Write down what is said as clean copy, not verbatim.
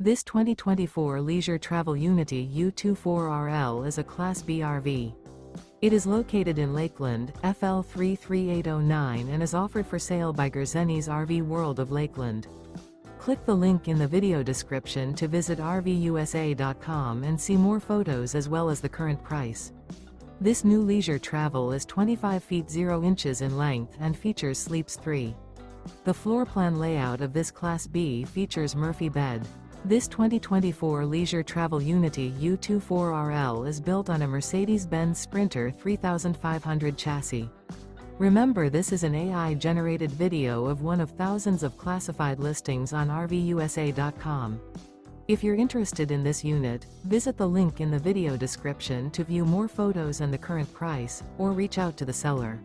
This 2024 Leisure Travel Unity U24RL is a Class B RV. It is located in Lakeland, FL 33809 and is offered for sale by Gerzeny's RV World of Lakeland. Click the link in the video description to visit RVUSA.com and see more photos as well as the current price. This new leisure travel is 25 feet 0 inches in length and features sleeps 3. The floor plan layout of this Class B features Murphy bed. This 2024 Leisure Travel Unity U24RL is built on a Mercedes-Benz Sprinter 3500 chassis. Remember, this is an AI-generated video of one of thousands of classified listings on RVUSA.com. If you're interested in this unit, visit the link in the video description to view more photos and the current price, or reach out to the seller.